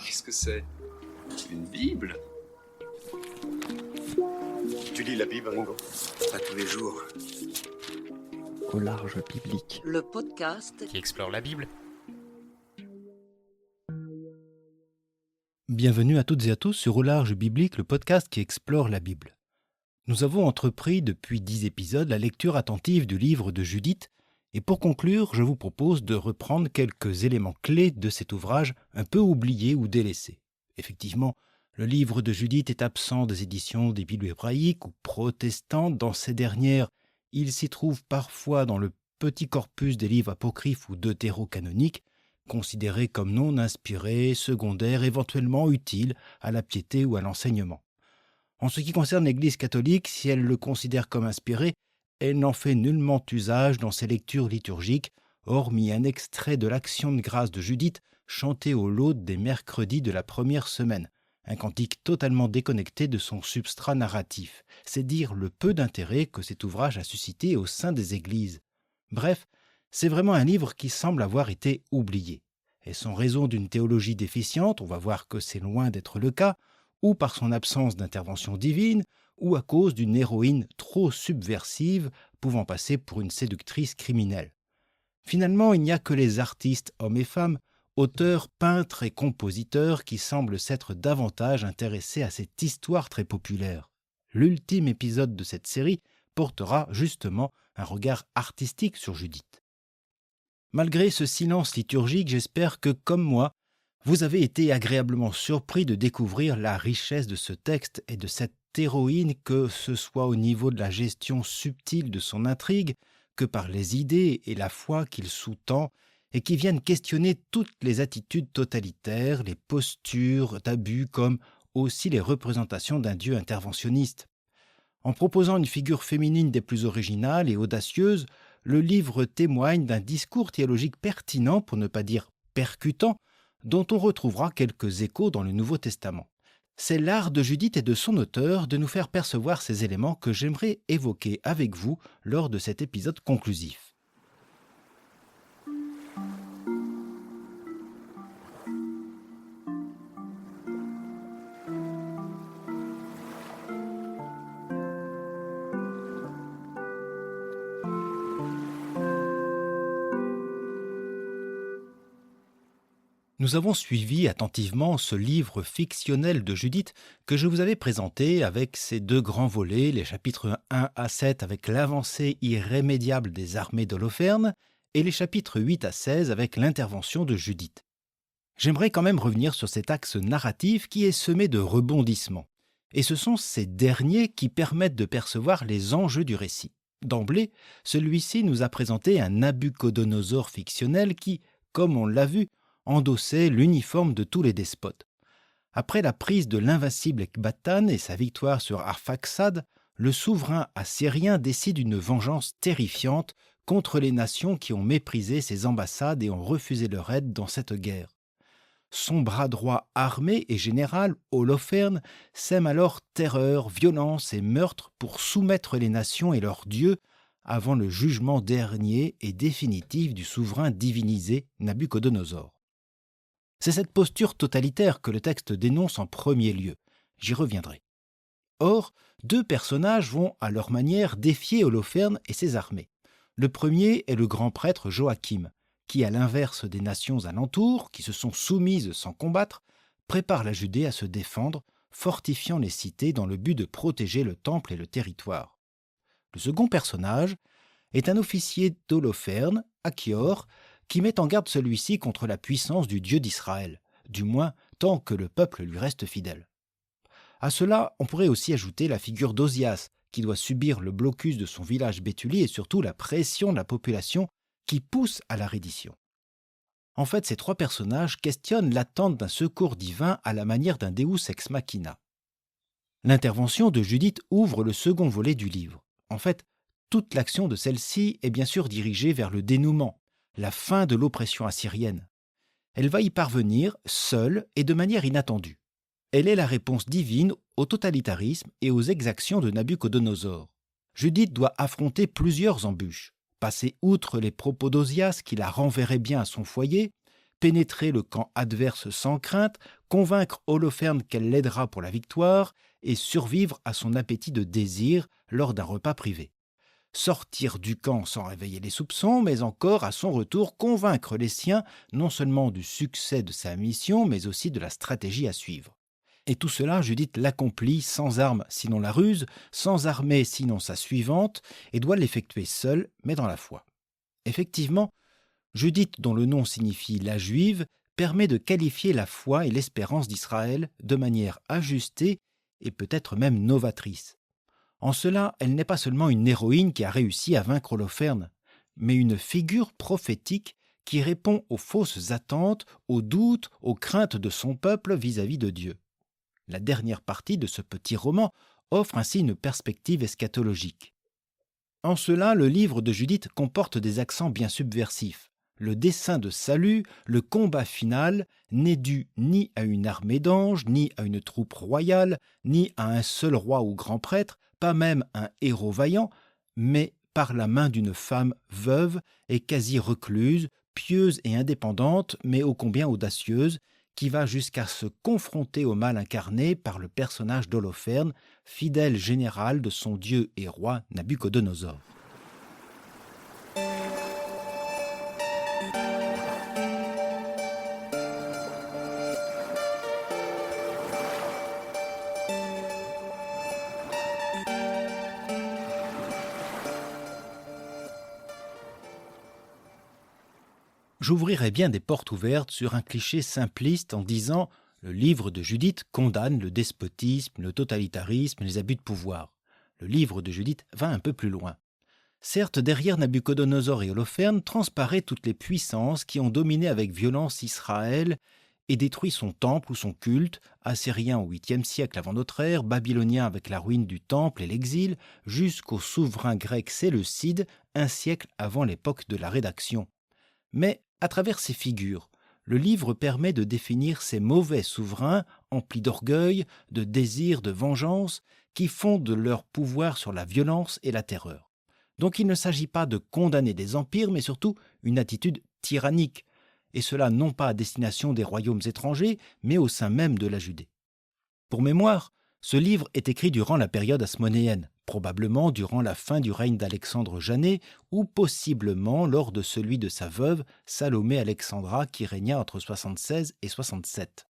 Qu'est-ce que c'est? Une Bible? Tu lis la Bible, Ringo? Pas tous les jours. Au large biblique. Le podcast qui explore la Bible. Bienvenue à toutes et à tous sur Au large biblique, le podcast qui explore la Bible. Nous avons entrepris depuis 10 épisodes la lecture attentive du livre de Judith, et pour conclure, je vous propose de reprendre quelques éléments clés de cet ouvrage un peu oublié ou délaissé. Effectivement, le livre de Judith est absent des éditions des Bibles hébraïques ou protestantes. Dans ces dernières, il s'y trouve parfois dans le petit corpus des livres apocryphes ou deutérocanoniques, considérés comme non inspirés, secondaires, éventuellement utiles à la piété ou à l'enseignement. En ce qui concerne l'Église catholique, si elle le considère comme inspiré, elle n'en fait nullement usage dans ses lectures liturgiques, hormis un extrait de l'Action de grâce de Judith chanté au laude des mercredis de la première semaine, un cantique totalement déconnecté de son substrat narratif. C'est dire le peu d'intérêt que cet ouvrage a suscité au sein des églises. Bref, c'est vraiment un livre qui semble avoir été oublié. Est-ce en raison d'une théologie déficiente, on va voir que c'est loin d'être le cas, ou par son absence d'intervention divine, ou à cause d'une héroïne trop subversive, pouvant passer pour une séductrice criminelle. Finalement, il n'y a que les artistes, hommes et femmes, auteurs, peintres et compositeurs qui semblent s'être davantage intéressés à cette histoire très populaire. L'ultime épisode de cette série portera justement un regard artistique sur Judith. Malgré ce silence liturgique, j'espère que, comme moi, vous avez été agréablement surpris de découvrir la richesse de ce texte et de cette héroïne, que ce soit au niveau de la gestion subtile de son intrigue, que par les idées et la foi qu'il sous-tend, et qui viennent questionner toutes les attitudes totalitaires, les postures d'abus, comme aussi les représentations d'un Dieu interventionniste. En proposant une figure féminine des plus originales et audacieuses, le livre témoigne d'un discours théologique pertinent, pour ne pas dire percutant, dont on retrouvera quelques échos dans le Nouveau Testament. C'est l'art de Judith et de son auteur de nous faire percevoir ces éléments que j'aimerais évoquer avec vous lors de cet épisode conclusif. Nous avons suivi attentivement ce livre fictionnel de Judith que je vous avais présenté avec ses deux grands volets, les chapitres 1 à 7 avec l'avancée irrémédiable des armées d'Holoferne et les chapitres 8 à 16 avec l'intervention de Judith. J'aimerais quand même revenir sur cet axe narratif qui est semé de rebondissements. Et ce sont ces derniers qui permettent de percevoir les enjeux du récit. D'emblée, celui-ci nous a présenté un Nabuchodonosor fictionnel qui, comme on l'a vu, endossait l'uniforme de tous les despotes. Après la prise de l'invincible Ecbatane et sa victoire sur Arphaxad, le souverain assyrien décide une vengeance terrifiante contre les nations qui ont méprisé ses ambassades et ont refusé leur aide dans cette guerre. Son bras droit armé et général, Holoferne, sème alors terreur, violence et meurtre pour soumettre les nations et leurs dieux avant le jugement dernier et définitif du souverain divinisé Nabuchodonosor. C'est cette posture totalitaire que le texte dénonce en premier lieu. J'y reviendrai. Or, deux personnages vont à leur manière défier Holoferne et ses armées. Le premier est le grand prêtre Joachim, qui, à l'inverse des nations alentours, qui se sont soumises sans combattre, prépare la Judée à se défendre, fortifiant les cités dans le but de protéger le temple et le territoire. Le second personnage est un officier d'Holoferne, Achior, qui met en garde celui-ci contre la puissance du Dieu d'Israël, du moins tant que le peuple lui reste fidèle. À cela, on pourrait aussi ajouter la figure d'Ozias, qui doit subir le blocus de son village Béthulie et surtout la pression de la population qui pousse à la reddition. En fait, ces trois personnages questionnent l'attente d'un secours divin à la manière d'un Deus ex machina. L'intervention de Judith ouvre le second volet du livre. En fait, toute l'action de celle-ci est bien sûr dirigée vers le dénouement, la fin de l'oppression assyrienne. Elle va y parvenir seule et de manière inattendue. Elle est la réponse divine au totalitarisme et aux exactions de Nabuchodonosor. Judith doit affronter plusieurs embûches, passer outre les propos d'Ozias qui la renverraient bien à son foyer, pénétrer le camp adverse sans crainte, convaincre Holoferne qu'elle l'aidera pour la victoire et survivre à son appétit de désir lors d'un repas privé. Sortir du camp sans réveiller les soupçons, mais encore, à son retour, convaincre les siens non seulement du succès de sa mission, mais aussi de la stratégie à suivre. Et tout cela, Judith l'accomplit sans armes sinon la ruse, sans armée sinon sa suivante, et doit l'effectuer seule, mais dans la foi. Effectivement, Judith, dont le nom signifie la Juive, permet de qualifier la foi et l'espérance d'Israël de manière ajustée et peut-être même novatrice. En cela, elle n'est pas seulement une héroïne qui a réussi à vaincre Holoferne, mais une figure prophétique qui répond aux fausses attentes, aux doutes, aux craintes de son peuple vis-à-vis de Dieu. La dernière partie de ce petit roman offre ainsi une perspective eschatologique. En cela, le livre de Judith comporte des accents bien subversifs. Le dessein de salut, le combat final, n'est dû ni à une armée d'anges, ni à une troupe royale, ni à un seul roi ou grand prêtre, pas même un héros vaillant, mais par la main d'une femme veuve et quasi recluse, pieuse et indépendante, mais ô combien audacieuse, qui va jusqu'à se confronter au mal incarné par le personnage d'Holoferne, fidèle général de son dieu et roi Nabuchodonosor. J'ouvrirais bien des portes ouvertes sur un cliché simpliste en disant « Le livre de Judith condamne le despotisme, le totalitarisme, les abus de pouvoir ». Le livre de Judith va un peu plus loin. Certes, derrière Nabuchodonosor et Holoferne transparaissent toutes les puissances qui ont dominé avec violence Israël et détruit son temple ou son culte, assyrien au 8e siècle avant notre ère, babylonien avec la ruine du temple et l'exil, jusqu'au souverain grec Séleucide, un siècle avant l'époque de la rédaction. Mais, à travers ces figures, le livre permet de définir ces mauvais souverains emplis d'orgueil, de désir, de vengeance, qui fondent leur pouvoir sur la violence et la terreur. Donc il ne s'agit pas de condamner des empires, mais surtout une attitude tyrannique, et cela non pas à destination des royaumes étrangers, mais au sein même de la Judée. Pour mémoire, ce livre est écrit durant la période hasmonéenne, probablement durant la fin du règne d'Alexandre Janet ou possiblement lors de celui de sa veuve Salomé Alexandra qui régna entre 76 et 67.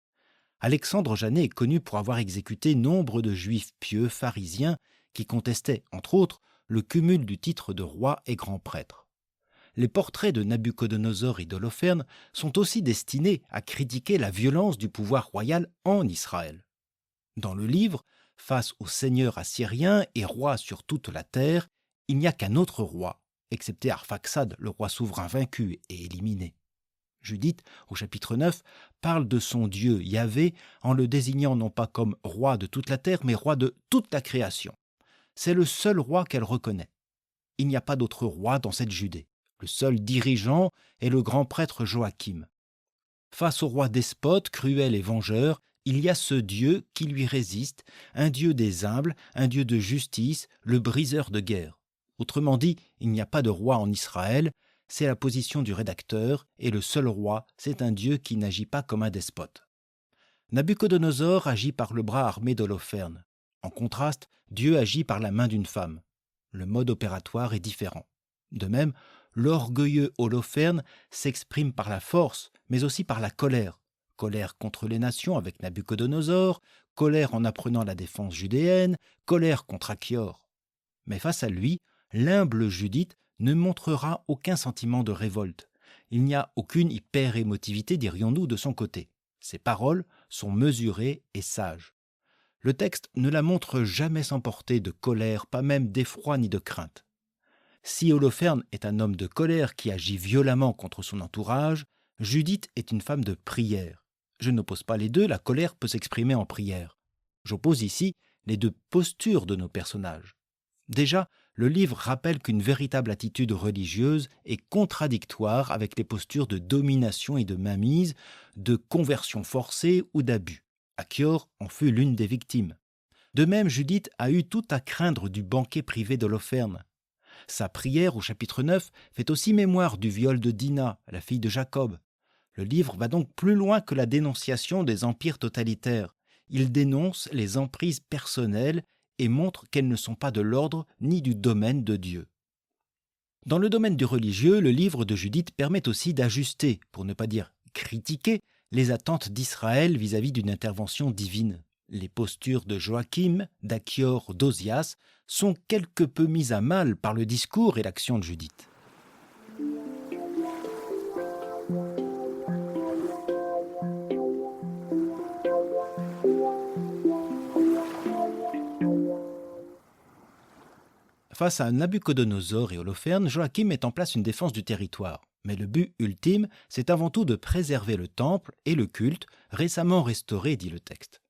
Alexandre Janet est connu pour avoir exécuté nombre de juifs pieux pharisiens qui contestaient, entre autres, le cumul du titre de roi et grand prêtre. Les portraits de Nabuchodonosor et d'Holoferne sont aussi destinés à critiquer la violence du pouvoir royal en Israël. Dans le livre, face au seigneur assyrien et roi sur toute la terre, il n'y a qu'un autre roi, excepté Arphaxad, le roi souverain vaincu et éliminé. Judith, au chapitre 9, parle de son Dieu Yahvé en le désignant non pas comme roi de toute la terre, mais roi de toute la création. C'est le seul roi qu'elle reconnaît. Il n'y a pas d'autre roi dans cette Judée. Le seul dirigeant est le grand prêtre Joachim. Face au roi despote, cruel et vengeur, il y a ce Dieu qui lui résiste, un Dieu des humbles, un Dieu de justice, le briseur de guerre. Autrement dit, il n'y a pas de roi en Israël, c'est la position du rédacteur, et le seul roi, c'est un Dieu qui n'agit pas comme un despote. Nabuchodonosor agit par le bras armé d'Holoferne. En contraste, Dieu agit par la main d'une femme. Le mode opératoire est différent. De même, l'orgueilleux Holoferne s'exprime par la force, mais aussi par la colère. Colère contre les nations avec Nabuchodonosor, colère en apprenant la défense judéenne, colère contre Achior. Mais face à lui, l'humble Judith ne montrera aucun sentiment de révolte. Il n'y a aucune hyper-émotivité, dirions-nous, de son côté. Ses paroles sont mesurées et sages. Le texte ne la montre jamais s'emporter de colère, pas même d'effroi ni de crainte. Si Holoferne est un homme de colère qui agit violemment contre son entourage, Judith est une femme de prière. Je n'oppose pas les deux, la colère peut s'exprimer en prière. J'oppose ici les deux postures de nos personnages. Déjà, le livre rappelle qu'une véritable attitude religieuse est contradictoire avec les postures de domination et de mainmise, de conversion forcée ou d'abus. Achior en fut l'une des victimes. De même, Judith a eu tout à craindre du banquet privé d'Holoferne. Sa prière au chapitre 9 fait aussi mémoire du viol de Dina, la fille de Jacob. Le livre va donc plus loin que la dénonciation des empires totalitaires. Il dénonce les emprises personnelles et montre qu'elles ne sont pas de l'ordre ni du domaine de Dieu. Dans le domaine du religieux, le livre de Judith permet aussi d'ajuster, pour ne pas dire critiquer, les attentes d'Israël vis-à-vis d'une intervention divine. Les postures de Joachim, d'Achior, d'Ozias sont quelque peu mises à mal par le discours et l'action de Judith. Face à Nabuchodonosor et Holoferne, Joachim met en place une défense du territoire. Mais le but ultime, c'est avant tout de préserver le temple et le culte, récemment restauré, dit le texte.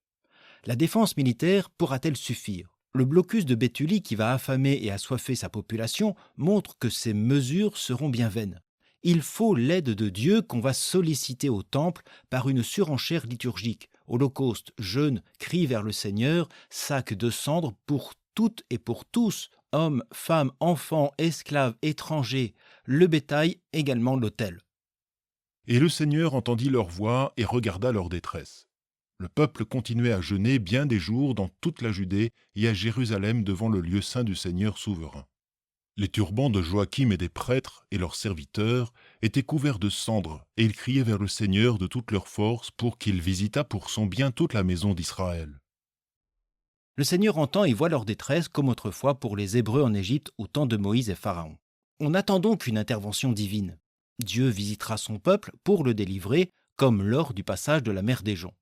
La défense militaire pourra-t-elle suffire ? Le blocus de Béthulie, qui va affamer et assoiffer sa population, montre que ces mesures seront bien vaines. Il faut l'aide de Dieu qu'on va solliciter au temple par une surenchère liturgique. Holocauste, jeûne, cri vers le Seigneur, sac de cendres pour toutes et pour tous, hommes, femmes, enfants, esclaves, étrangers, le bétail, également l'autel. Et le Seigneur entendit leur voix et regarda leur détresse. Le peuple continuait à jeûner bien des jours dans toute la Judée et à Jérusalem devant le lieu saint du Seigneur souverain. Les turbans de Joachim et des prêtres et leurs serviteurs étaient couverts de cendres, et ils criaient vers le Seigneur de toute leur force pour qu'il visitât pour son bien toute la maison d'Israël. Le Seigneur entend et voit leur détresse comme autrefois pour les Hébreux en Égypte au temps de Moïse et Pharaon. On attend donc une intervention divine. Dieu visitera son peuple pour le délivrer, comme lors du passage de la mer des Joncs.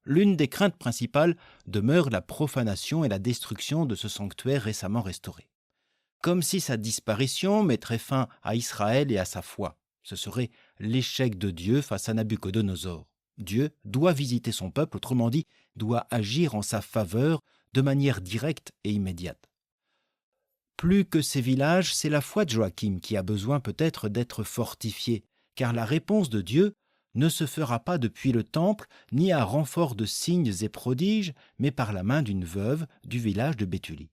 L'une des craintes principales demeure la profanation et la destruction de ce sanctuaire récemment restauré. Comme si sa disparition mettrait fin à Israël et à sa foi. Ce serait l'échec de Dieu face à Nabuchodonosor. Dieu doit visiter son peuple, autrement dit, doit agir en sa faveur de manière directe et immédiate. Plus que ces villages, c'est la foi de Joachim qui a besoin peut-être d'être fortifiée, car la réponse de Dieu ne se fera pas depuis le temple, ni à renfort de signes et prodiges, mais par la main d'une veuve du village de Béthulie.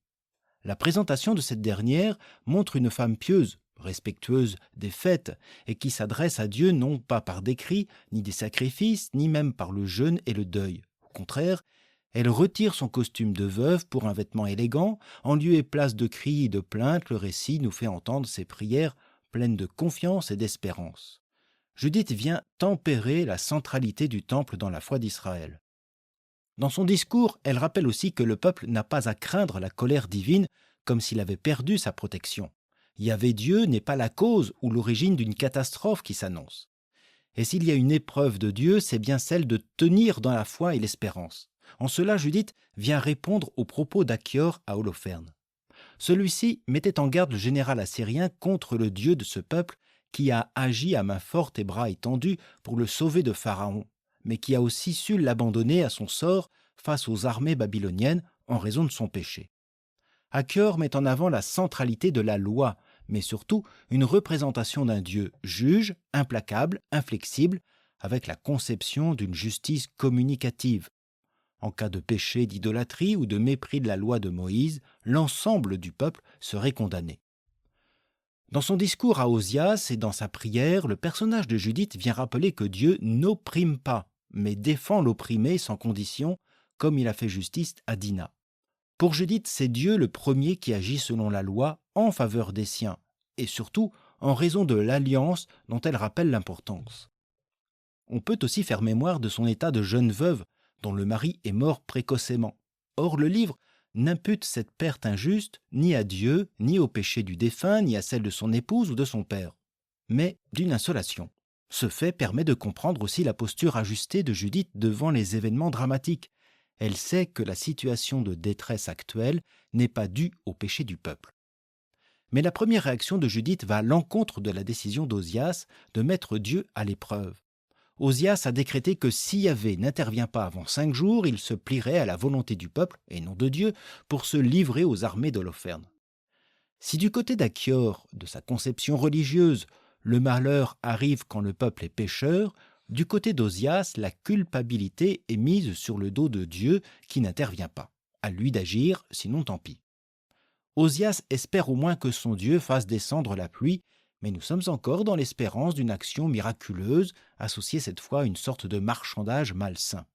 La présentation de cette dernière montre une femme pieuse, respectueuse des fêtes, et qui s'adresse à Dieu non pas par des cris, ni des sacrifices, ni même par le jeûne et le deuil. Au contraire, elle retire son costume de veuve pour un vêtement élégant. En lieu et place de cris et de plaintes, le récit nous fait entendre ses prières pleines de confiance et d'espérance. Judith vient tempérer la centralité du temple dans la foi d'Israël. Dans son discours, elle rappelle aussi que le peuple n'a pas à craindre la colère divine comme s'il avait perdu sa protection. Yahvé Dieu n'est pas la cause ou l'origine d'une catastrophe qui s'annonce. Et s'il y a une épreuve de Dieu, c'est bien celle de tenir dans la foi et l'espérance. En cela, Judith vient répondre aux propos d'Achior à Holoferne. Celui-ci mettait en garde le général assyrien contre le Dieu de ce peuple qui a agi à main forte et bras étendus pour le sauver de Pharaon, mais qui a aussi su l'abandonner à son sort face aux armées babyloniennes en raison de son péché. Achior met en avant la centralité de la loi, mais surtout une représentation d'un Dieu juge, implacable, inflexible, avec la conception d'une justice communicative. En cas de péché d'idolâtrie ou de mépris de la loi de Moïse, l'ensemble du peuple serait condamné. Dans son discours à Ozias et dans sa prière, le personnage de Judith vient rappeler que Dieu n'opprime pas, mais défend l'opprimé sans condition, comme il a fait justice à Dina. Pour Judith, c'est Dieu le premier qui agit selon la loi en faveur des siens, et surtout en raison de l'alliance dont elle rappelle l'importance. On peut aussi faire mémoire de son état de jeune veuve, dont le mari est mort précocement. Or, le livre n'impute cette perte injuste ni à Dieu, ni au péché du défunt, ni à celle de son épouse ou de son père, mais d'une insolation. Ce fait permet de comprendre aussi la posture ajustée de Judith devant les événements dramatiques. Elle sait que la situation de détresse actuelle n'est pas due au péché du peuple. Mais la première réaction de Judith va à l'encontre de la décision d'Ozias de mettre Dieu à l'épreuve. Ozias a décrété que si Yahvé n'intervient pas avant 5 jours, il se plierait à la volonté du peuple, et non de Dieu, pour se livrer aux armées d'Holoferne. Si du côté d'Achior, de sa conception religieuse, le malheur arrive quand le peuple est pécheur, du côté d'Ozias, la culpabilité est mise sur le dos de Dieu qui n'intervient pas. À lui d'agir, sinon tant pis. Ozias espère au moins que son Dieu fasse descendre la pluie, mais nous sommes encore dans l'espérance d'une action miraculeuse, associée cette fois à une sorte de marchandage malsain.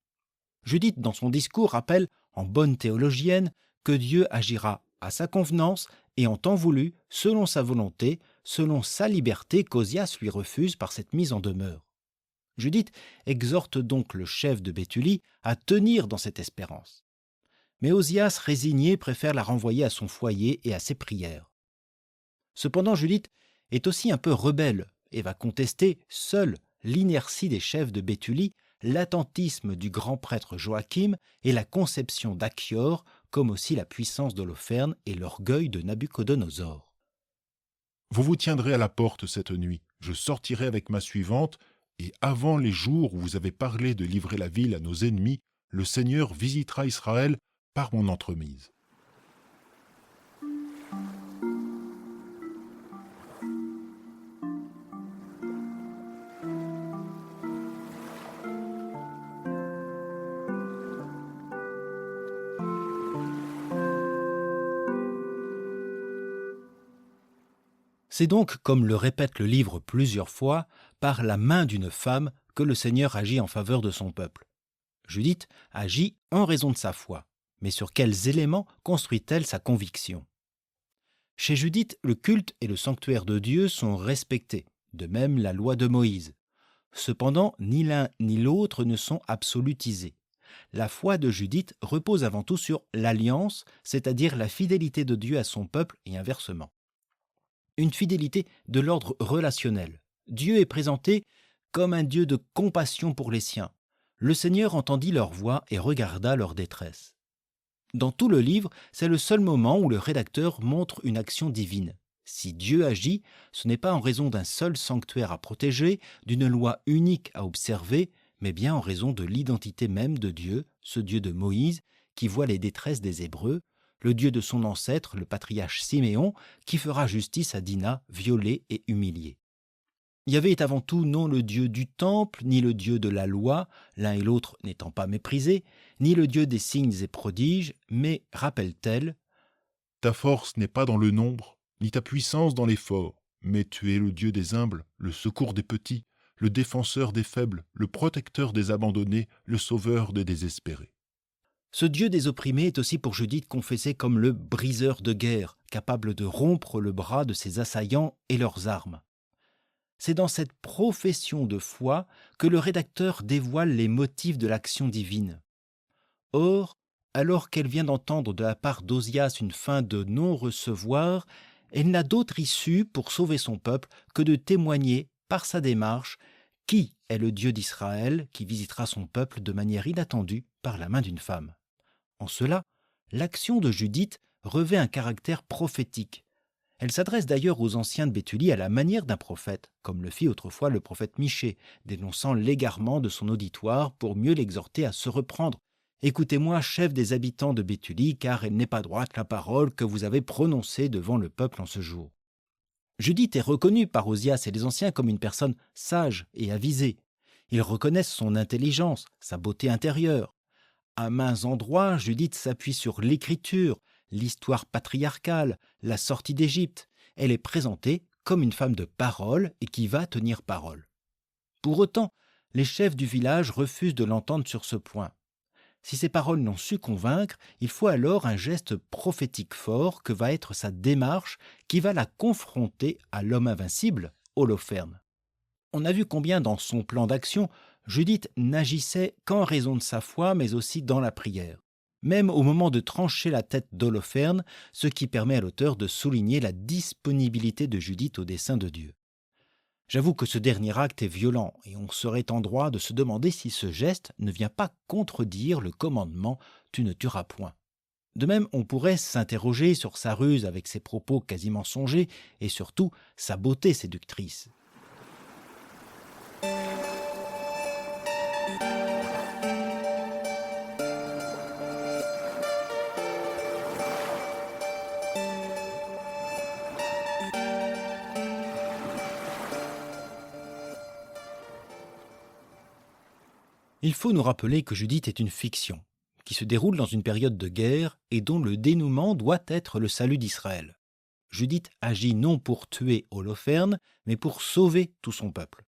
Judith, dans son discours, rappelle, en bonne théologienne, que Dieu agira à sa convenance et en temps voulu, selon sa volonté, selon sa liberté qu'Ozias lui refuse par cette mise en demeure. Judith exhorte donc le chef de Béthulie à tenir dans cette espérance. Mais Ozias, résigné, préfère la renvoyer à son foyer et à ses prières. Cependant, Judith est aussi un peu rebelle et va contester, seule, l'inertie des chefs de Béthulie, l'attentisme du grand prêtre Joachim et la conception d'Achior, comme aussi la puissance d'Holoferne et l'orgueil de Nabuchodonosor. Vous vous tiendrez à la porte cette nuit, je sortirai avec ma suivante, et avant les jours où vous avez parlé de livrer la ville à nos ennemis, le Seigneur visitera Israël par mon entremise. C'est donc, comme le répète le livre plusieurs fois, par la main d'une femme que le Seigneur agit en faveur de son peuple. Judith agit en raison de sa foi, mais sur quels éléments construit-elle sa conviction ? Chez Judith, le culte et le sanctuaire de Dieu sont respectés, de même la loi de Moïse. Cependant, ni l'un ni l'autre ne sont absolutisés. La foi de Judith repose avant tout sur l'alliance, c'est-à-dire la fidélité de Dieu à son peuple et inversement. Une fidélité de l'ordre relationnel. Dieu est présenté comme un Dieu de compassion pour les siens. Le Seigneur entendit leur voix et regarda leur détresse. Dans tout le livre, c'est le seul moment où le rédacteur montre une action divine. Si Dieu agit, ce n'est pas en raison d'un seul sanctuaire à protéger, d'une loi unique à observer, mais bien en raison de l'identité même de Dieu, ce Dieu de Moïse, qui voit les détresses des Hébreux, le Dieu de son ancêtre, le patriarche Siméon, qui fera justice à Dina, violée et humiliée. Yahvé est avant tout non le Dieu du temple, ni le Dieu de la loi, l'un et l'autre n'étant pas méprisés, ni le Dieu des signes et prodiges, mais, rappelle-t-elle, « Ta force n'est pas dans le nombre, ni ta puissance dans l'effort, mais tu es le Dieu des humbles, le secours des petits, le défenseur des faibles, le protecteur des abandonnés, le sauveur des désespérés. » Ce Dieu des opprimés est aussi pour Judith confessé comme le briseur de guerre, capable de rompre le bras de ses assaillants et leurs armes. C'est dans cette profession de foi que le rédacteur dévoile les motifs de l'action divine. Or, alors qu'elle vient d'entendre de la part d'Ozias une fin de non-recevoir, elle n'a d'autre issue pour sauver son peuple que de témoigner, par sa démarche, qui est le Dieu d'Israël qui visitera son peuple de manière inattendue par la main d'une femme. En cela, l'action de Judith revêt un caractère prophétique. Elle s'adresse d'ailleurs aux anciens de Béthulie à la manière d'un prophète, comme le fit autrefois le prophète Michée, dénonçant l'égarement de son auditoire pour mieux l'exhorter à se reprendre. « Écoutez-moi, chef des habitants de Béthulie, car elle n'est pas droite la parole que vous avez prononcée devant le peuple en ce jour. » Judith est reconnue par Ozias et les anciens comme une personne sage et avisée. Ils reconnaissent son intelligence, sa beauté intérieure. À maints endroits, Judith s'appuie sur l'écriture, l'histoire patriarcale, la sortie d'Égypte. Elle est présentée comme une femme de parole et qui va tenir parole. Pour autant, les chefs du village refusent de l'entendre sur ce point. Si ces paroles n'ont su convaincre, il faut alors un geste prophétique fort que va être sa démarche qui va la confronter à l'homme invincible, Holoferne. On a vu combien dans son plan d'action, Judith n'agissait qu'en raison de sa foi, mais aussi dans la prière. Même au moment de trancher la tête d'Holoferne, ce qui permet à l'auteur de souligner la disponibilité de Judith au dessein de Dieu. J'avoue que ce dernier acte est violent et on serait en droit de se demander si ce geste ne vient pas contredire le commandement « tu ne tueras point ». De même, on pourrait s'interroger sur sa ruse avec ses propos quasi mensongers et surtout sa beauté séductrice. Il faut nous rappeler que Judith est une fiction, qui se déroule dans une période de guerre et dont le dénouement doit être le salut d'Israël. Judith agit non pour tuer Holoferne, mais pour sauver tout son peuple.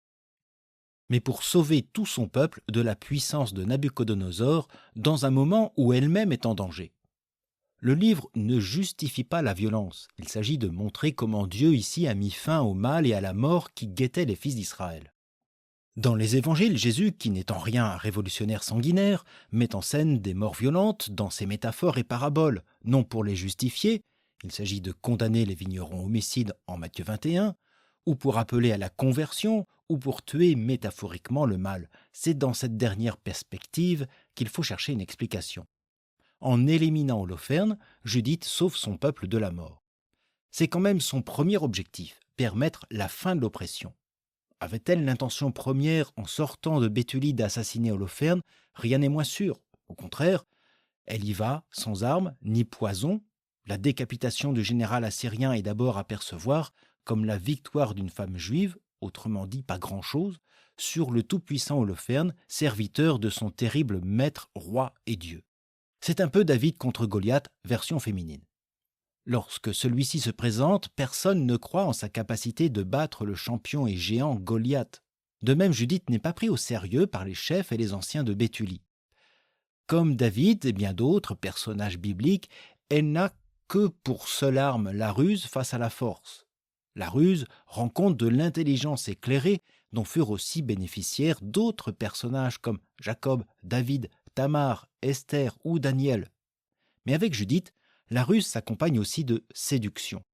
Mais pour sauver tout son peuple de la puissance de Nabuchodonosor dans un moment où elle-même est en danger. Le livre ne justifie pas la violence. Il s'agit de montrer comment Dieu ici a mis fin au mal et à la mort qui guettait les fils d'Israël. Dans les évangiles, Jésus, qui n'est en rien un révolutionnaire sanguinaire, met en scène des morts violentes dans ses métaphores et paraboles, non pour les justifier, il s'agit de condamner les vignerons homicides en Matthieu 21, ou pour appeler à la conversion, ou pour tuer métaphoriquement le mal. C'est dans cette dernière perspective qu'il faut chercher une explication. En éliminant Holoferne, Judith sauve son peuple de la mort. C'est quand même son premier objectif, permettre la fin de l'oppression. Avait-elle l'intention première, en sortant de Béthulie, d'assassiner Holoferne? Rien n'est moins sûr. Au contraire, elle y va sans armes ni poison. La décapitation du général assyrien est d'abord à percevoir comme la victoire d'une femme juive, autrement dit pas grand-chose, sur le tout-puissant Holoferne, serviteur de son terrible maître, roi et Dieu. C'est un peu David contre Goliath, version féminine. Lorsque celui-ci se présente, personne ne croit en sa capacité de battre le champion et géant Goliath. De même, Judith n'est pas pris au sérieux par les chefs et les anciens de Béthulie. Comme David et bien d'autres personnages bibliques, elle n'a que pour seule arme la ruse face à la force. La ruse rend compte de l'intelligence éclairée dont furent aussi bénéficiaires d'autres personnages comme Jacob, David, Tamar, Esther ou Daniel. Mais avec Judith, la ruse s'accompagne aussi de séduction.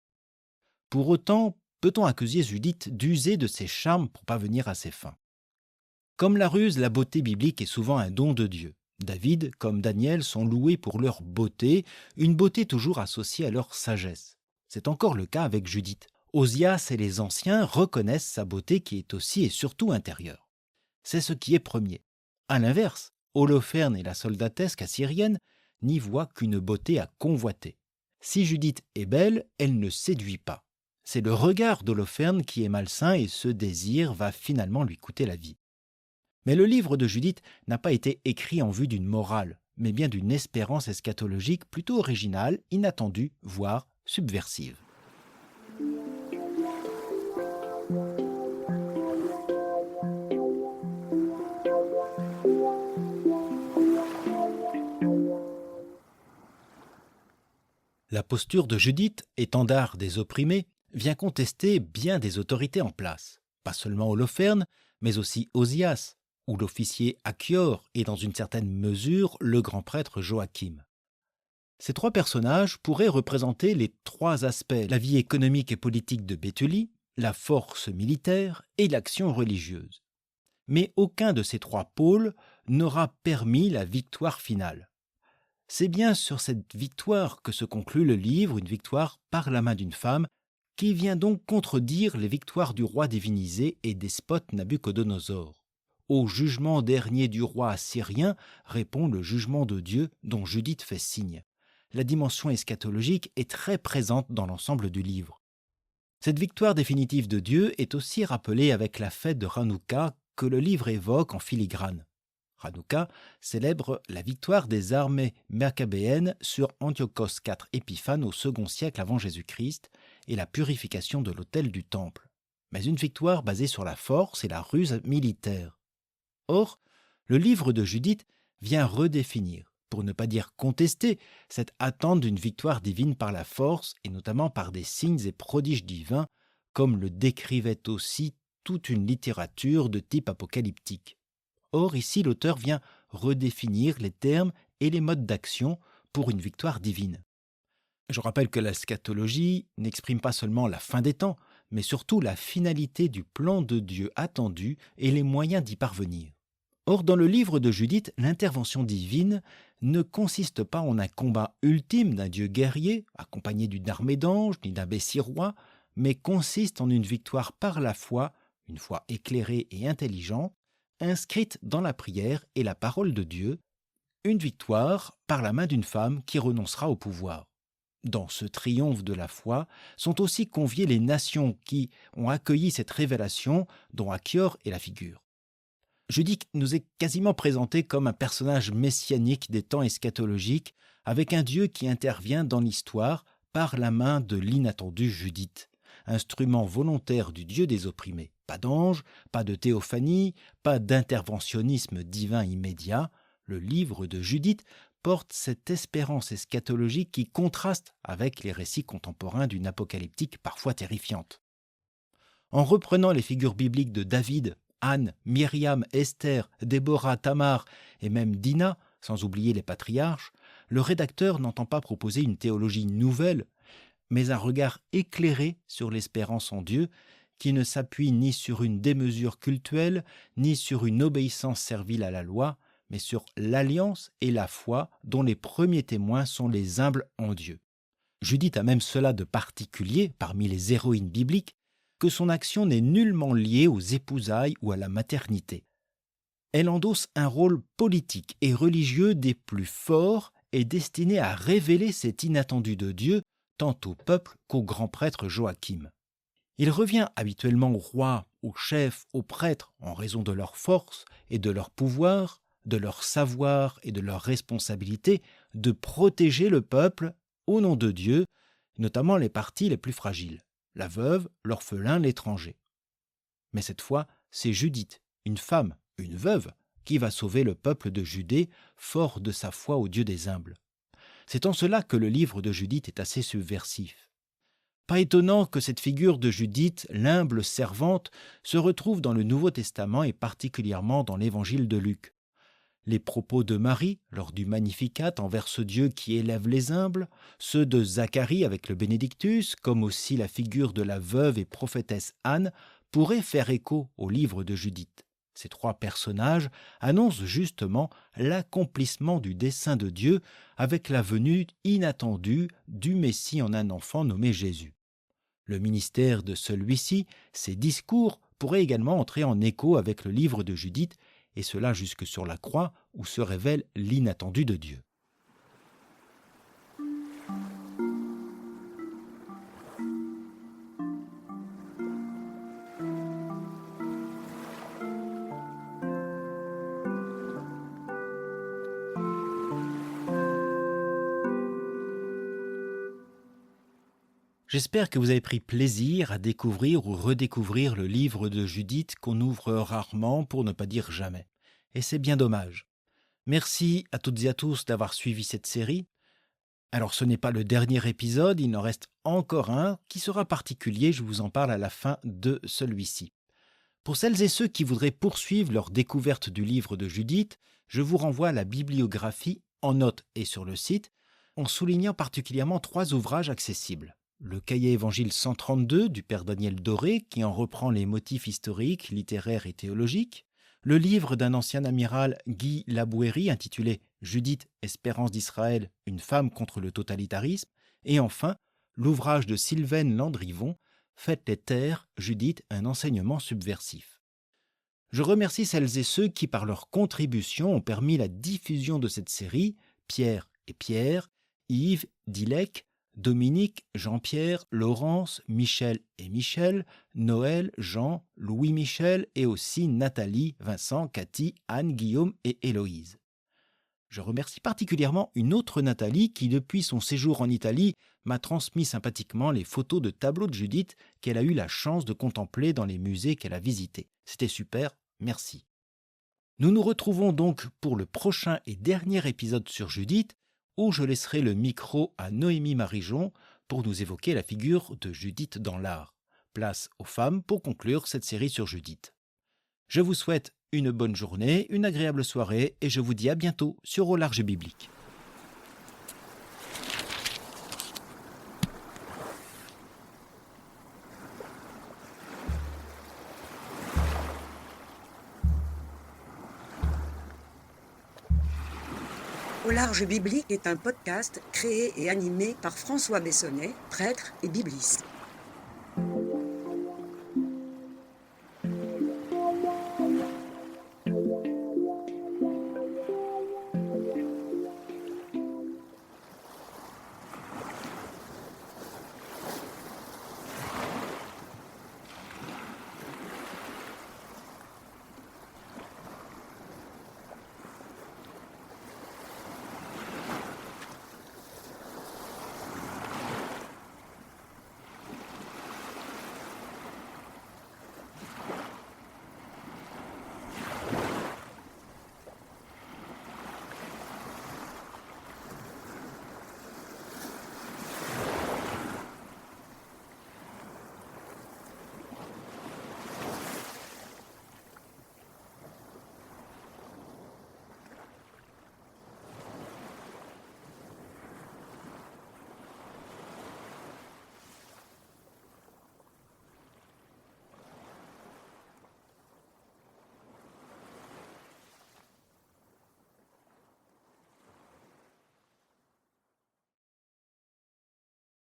Pour autant, peut-on accuser Judith d'user de ses charmes pour parvenir à ses fins? Comme la ruse, la beauté biblique est souvent un don de Dieu. David, comme Daniel, sont loués pour leur beauté, une beauté toujours associée à leur sagesse. C'est encore le cas avec Judith. Osias et les anciens reconnaissent sa beauté qui est aussi et surtout intérieure. C'est ce qui est premier. À l'inverse, Holoferne et la soldatesque assyrienne n'y voient qu'une beauté à convoiter. Si Judith est belle, elle ne séduit pas. C'est le regard d'Holoferne qui est malsain et ce désir va finalement lui coûter la vie. Mais le livre de Judith n'a pas été écrit en vue d'une morale, mais bien d'une espérance eschatologique plutôt originale, inattendue, voire subversive. La posture de Judith, étendard des opprimés, vient contester bien des autorités en place. Pas seulement Holoferne, mais aussi Osias, ou l'officier Achior et dans une certaine mesure le grand prêtre Joachim. Ces trois personnages pourraient représenter les trois aspects, la vie économique et politique de Béthulie, la force militaire et l'action religieuse. Mais aucun de ces trois pôles n'aura permis la victoire finale. C'est bien sur cette victoire que se conclut le livre, une victoire par la main d'une femme, qui vient donc contredire les victoires du roi divinisé et despote Nabuchodonosor. Au jugement dernier du roi assyrien répond le jugement de Dieu dont Judith fait signe. La dimension eschatologique est très présente dans l'ensemble du livre. Cette victoire définitive de Dieu est aussi rappelée avec la fête de Hanouka que le livre évoque en filigrane. Hanouka célèbre la victoire des armées machabéennes sur Antiochos IV Épiphane au second siècle avant Jésus-Christ et la purification de l'autel du temple. Mais une victoire basée sur la force et la ruse militaire. Or, le livre de Judith vient redéfinir, pour ne pas dire contester, cette attente d'une victoire divine par la force et notamment par des signes et prodiges divins, comme le décrivait aussi toute une littérature de type apocalyptique. Or, ici, l'auteur vient redéfinir les termes et les modes d'action pour une victoire divine. Je rappelle que l'eschatologie n'exprime pas seulement la fin des temps, mais surtout la finalité du plan de Dieu attendu et les moyens d'y parvenir. Or, dans le livre de Judith, l'intervention divine ne consiste pas en un combat ultime d'un Dieu guerrier, accompagné d'une armée d'anges ni d'un Messie roi, mais consiste en une victoire par la foi, une foi éclairée et intelligente, inscrite dans la prière et la parole de Dieu, une victoire par la main d'une femme qui renoncera au pouvoir. Dans ce triomphe de la foi sont aussi conviées les nations qui ont accueilli cette révélation dont Achior est la figure. Judith nous est quasiment présenté comme un personnage messianique des temps eschatologiques, avec un Dieu qui intervient dans l'histoire par la main de l'inattendue Judith, instrument volontaire du Dieu des opprimés. Pas d'ange, pas de théophanie, pas d'interventionnisme divin immédiat. Le livre de Judith porte cette espérance eschatologique qui contraste avec les récits contemporains d'une apocalyptique parfois terrifiante. En reprenant les figures bibliques de David, Anne, Myriam, Esther, Déborah, Tamar et même Dina, sans oublier les patriarches, le rédacteur n'entend pas proposer une théologie nouvelle, mais un regard éclairé sur l'espérance en Dieu qui ne s'appuie ni sur une démesure cultuelle, ni sur une obéissance servile à la loi, mais sur l'alliance et la foi dont les premiers témoins sont les humbles en Dieu. Judith a même cela de particulier parmi les héroïnes bibliques, que son action n'est nullement liée aux épousailles ou à la maternité. Elle endosse un rôle politique et religieux des plus forts et destiné à révéler cet inattendu de Dieu tant au peuple qu'au grand prêtre Joachim. Il revient habituellement aux rois, aux chefs, aux prêtres, en raison de leur force et de leur pouvoir, de leur savoir et de leur responsabilité, de protéger le peuple au nom de Dieu, notamment les parties les plus fragiles, la veuve, l'orphelin, l'étranger. Mais cette fois, c'est Judith, une femme, une veuve, qui va sauver le peuple de Judée, fort de sa foi au Dieu des humbles. C'est en cela que le livre de Judith est assez subversif. Pas étonnant que cette figure de Judith, l'humble servante, se retrouve dans le Nouveau Testament et particulièrement dans l'Évangile de Luc. Les propos de Marie, lors du Magnificat envers ce Dieu qui élève les humbles, ceux de Zacharie avec le Bénédictus, comme aussi la figure de la veuve et prophétesse Anne, pourraient faire écho au livre de Judith. Ces trois personnages annoncent justement l'accomplissement du dessein de Dieu avec la venue inattendue du Messie en un enfant nommé Jésus. Le ministère de celui-ci, ses discours, pourraient également entrer en écho avec le livre de Judith, et cela jusque sur la croix où se révèle l'inattendu de Dieu. J'espère que vous avez pris plaisir à découvrir ou redécouvrir le livre de Judith qu'on ouvre rarement pour ne pas dire jamais. Et c'est bien dommage. Merci à toutes et à tous d'avoir suivi cette série. Alors ce n'est pas le dernier épisode, il en reste encore un qui sera particulier, je vous en parle à la fin de celui-ci. Pour celles et ceux qui voudraient poursuivre leur découverte du livre de Judith, je vous renvoie à la bibliographie en notes et sur le site, en soulignant particulièrement 3 ouvrages accessibles. Le cahier Évangile 132 du père Daniel Doré, qui en reprend les motifs historiques, littéraires et théologiques. Le livre d'un ancien amiral, Guy Labouéry, intitulé « Judith, espérance d'Israël, une femme contre le totalitarisme ». Et enfin, l'ouvrage de Sylvaine Landrivon, « Faites les terres, Judith, un enseignement subversif ». Je remercie celles et ceux qui, par leur contribution, ont permis la diffusion de cette série, Pierre et Pierre, Yves, Dilek, Dominique, Jean-Pierre, Laurence, Michel et Michel, Noël, Jean, Louis-Michel et aussi Nathalie, Vincent, Cathy, Anne, Guillaume et Héloïse. Je remercie particulièrement une autre Nathalie qui, depuis son séjour en Italie, m'a transmis sympathiquement les photos de tableaux de Judith qu'elle a eu la chance de contempler dans les musées qu'elle a visités. C'était super, merci. Nous nous retrouvons donc pour le prochain et dernier épisode sur Judith, où je laisserai le micro à Noémie Marijon pour nous évoquer la figure de Judith dans l'art. Place aux femmes pour conclure cette série sur Judith. Je vous souhaite une bonne journée, une agréable soirée et je vous dis à bientôt sur Au Large Biblique. Au Large Biblique est un podcast créé et animé par François Bessonnet, prêtre et bibliste.